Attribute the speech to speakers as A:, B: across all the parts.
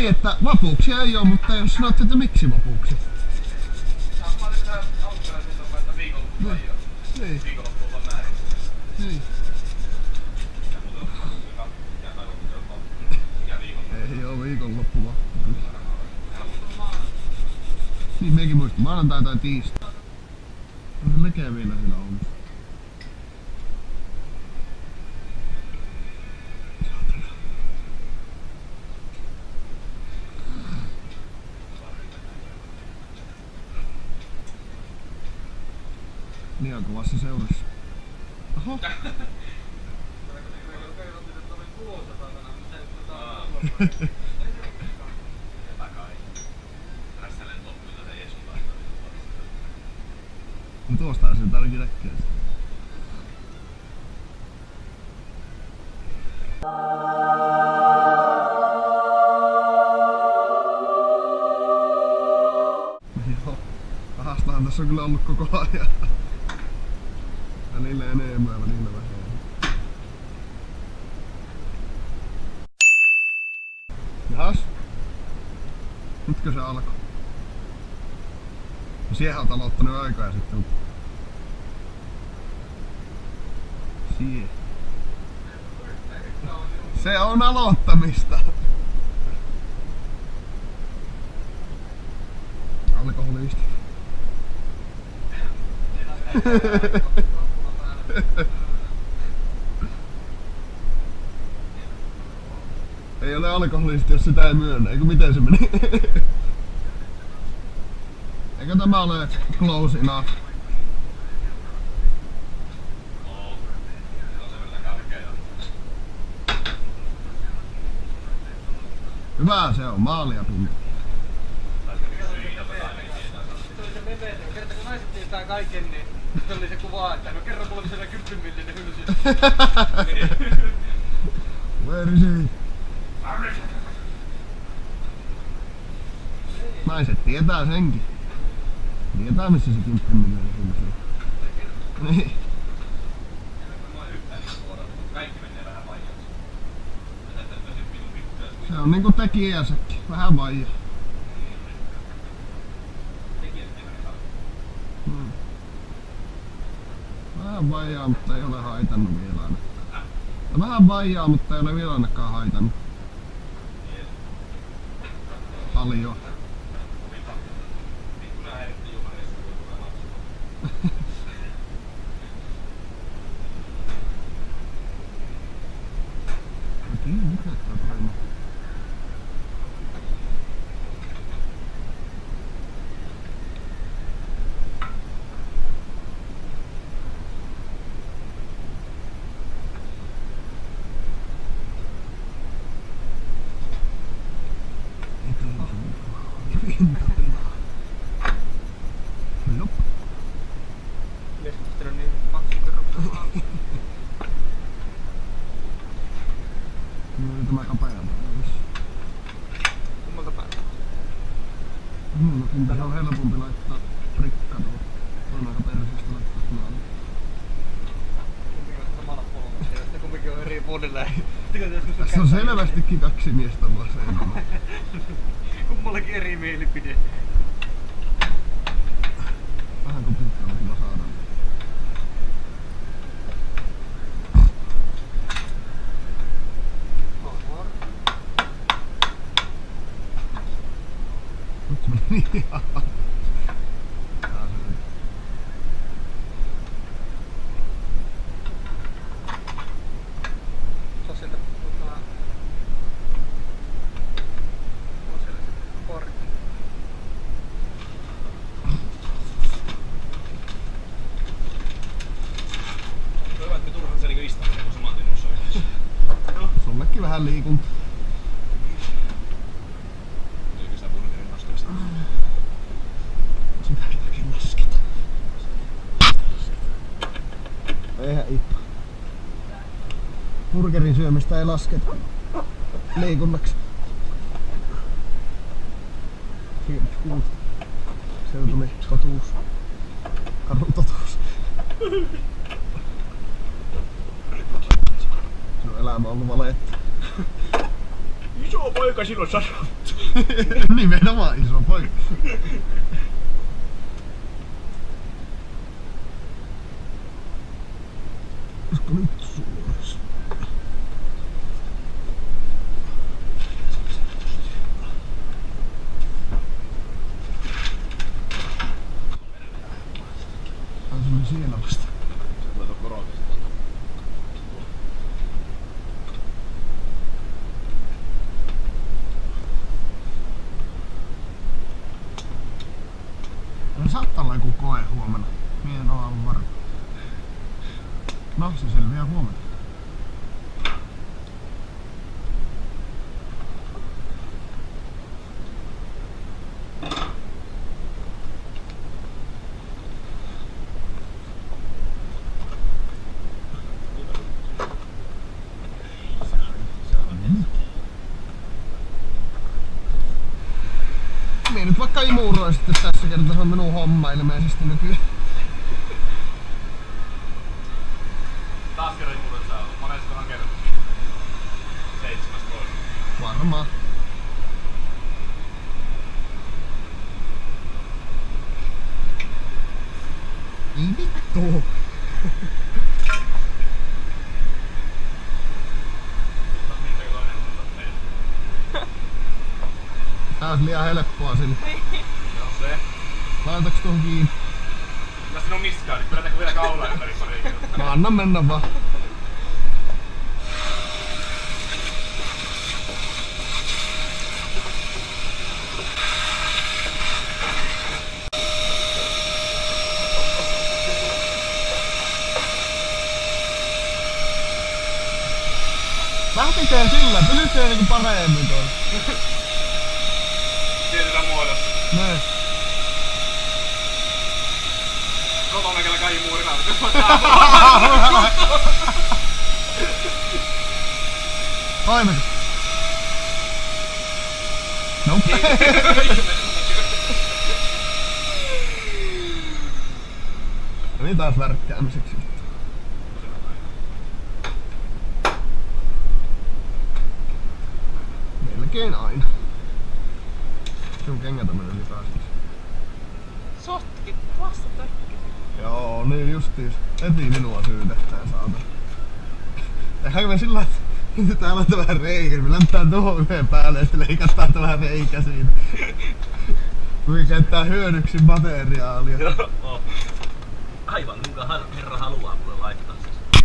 A: Niin, että vapuuksia ei oo, mutta jos sanotte, että miksi vapuuksia?
B: Mä olin tähän alkuperäisen tapaan, että viikonloppuun ei oo.
A: Niin.
B: Viikonloppuun vaan määrin.
A: Niin. Ei oo viikonloppu vappu. Niin mekin muistin maanantai tai tiistai. On se melkein vielä siinä aamussa. Liian kovassa seurassa. Oho. No tuosta sen tarvikin näkee. Joo, pahastahan tässä on kyllä ollut koko ajan. Välillä enemmän ja välillä vähemmän. Jahas? Nytkö se alkoi? No siihen oot aloittanut aikaa sitten. Siihen. Se on aloittamista! Alkoholista. Ei ole alkoholista, jos sitä ei myönnä, eikö miten se meni? Eikö tämä ole close enough? Hyvä se on, maalia pinta.
B: Kerta kun naiset tietää kaiken, niin se oli se kuva, että no kerro mulle missä 10 millinen hylsy.
A: Where is he? Naiset tietää senkin. Tietää missä se 10 millinen hylsy on. Niin. Se on niinku tekijänsäkin, vähän vaijaa. Vähän vaijaa, mutta ei ole haitannut vielä ainakaan. Vähän vaijaa, mutta ei ole vielä ainakaan haitannut. Paljon. Nope.
B: Keskustelu niin paksu kerrottavaa.
A: No tämä kapea.
B: Kummalta päältä?
A: No tässä on helpompi laittaa rikka tuo. On aika perseestä laittaa tuolla.
B: Kumpikin on samalla polvella ja sitten kumpikin on eri puolilla.
A: Tässä on selvästikin kaksi miestä vaan se enemmän.
B: Kummallakin eri mielipide.
A: Vähän kun pitää kyllä saada. Nyt se meni ihan.
B: Se on sieltä portti.
C: Hyvä, että me turhaan se niinku istaminen, kun saman tien noussut ylös.
A: Sullekin vähän liikunta.
C: Löytyykö sitä burgerin nostamista?
A: Sitäkin lasketaan. Eihän Ippa. Burgerin syömistä ei lasketa liikunnaksi. 56. Seutuni totuus. Karu totuus. Sinun elämä on ollut valetta.
C: Iso poika silloin sanottu.
A: Nimenomaan iso poika. Olisiko nyt suorassa? Se oli siellä vasta.
C: Se tulee tuon korokesta.
A: No saattaa olla joku koe huomenna. Mie en oo aivan varma. No, se selviää huomenna. Mie nyt vaikka imuroin sitten tässä kertaa, se on minun homma ilmeisesti nykyään.
C: Taas kerran imuroit sä oot. Moneskohan kerran? 17.
A: Varmaan. Ei vittu! Tää olisi liian helppoa sille.
C: Joo se.
A: Laitaks tuohon kiinni?
C: Kyllä siinä on miskaan, niin pidetäänkö vielä kaulaa ympäri pari kertaa?
A: No anna mennä vaan. Lähtikää sillä, pysytkää niinku paremmin tuolla.
C: Tietyllä muodossa.
A: Näin.
C: Kotona kyllä kai muurina.
A: Toimiko? Nope. No niin taas värkkäämiseksi. Melkein aina. Sinun kengät on mennyt likaisiksi.
D: Sotki, vasta
A: Joo, niin justiis. Heti minua syytetään saata. Tehdäänkö me sillä, että täällä on tämä reikä, me lämpää tuohon yhden päälle ja sitten leikataan tämä reikä siitä. Kuinka käyttää hyödyksi materiaalia.
E: Joo. Aivan kuinka herra haluaa mulle laittaa siis.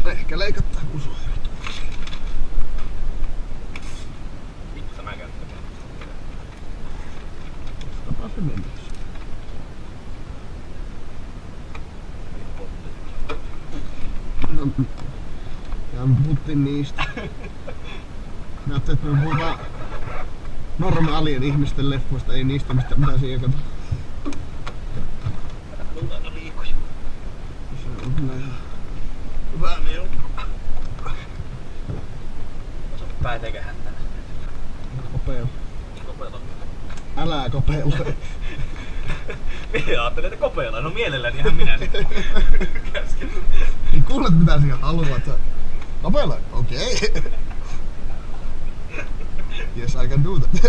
A: Ehkä leikattaa kusoja.
E: Vittu mä käytän.
A: Tapa se mennessä. No, ja me puhuttiin niistä. Mä ajattelin, että me puhutaan normaalien ihmisten leffoista, ei niistä mistä mitä siihen kato.
E: Multa aina liikkuja.
A: Se on kyllä ihan hyvä mielu.
E: Päin eikä häntää.
A: Kopeilla.
E: Kopeilla.
A: Älä kopeilla.
E: Minä ajattelin, että kopeilla. No mielelläni ihan minä sitten. Käsken.
A: Niin kuulet mitä sinä haluat. Kopeilla? Okei. Okay. Yes, I can do that.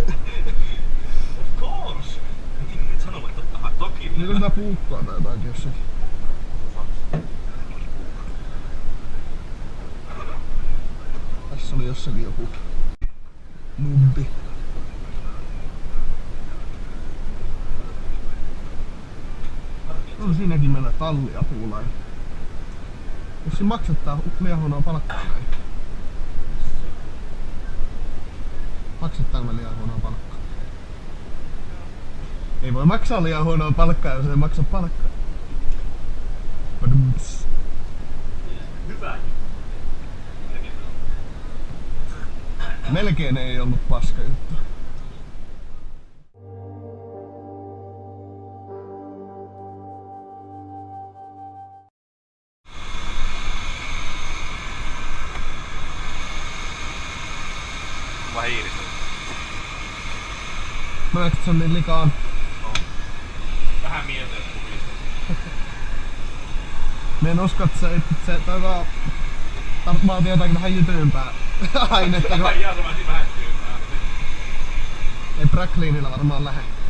E: Of course. Nyt sanomat totta. Toki.
A: Nyt on tää puukkoa tai jotakin jossakin. Tässä oli jossakin joku nubbi. On siinäkin meillä talliapulainen. Jos se maksattaa liian huonoa palkkaa näin. Maksattaako me liian huonoa palkkaa? Ei voi maksaa liian huonoa palkkaa, jos ei maksa palkkaa. Badumps.
E: Hyvä.
A: Melkein ei ollut paska juttu.
C: Vai hiiristä?
A: Näetkö se on niin likaan?
C: Vähän mieltä kuvista.
A: Mä en usko, että se vaatii jotakin vähän jytyympää ainetta.
C: Ihan sama vähän tyynää.
A: Ei Bracklinilla varmaan lähde.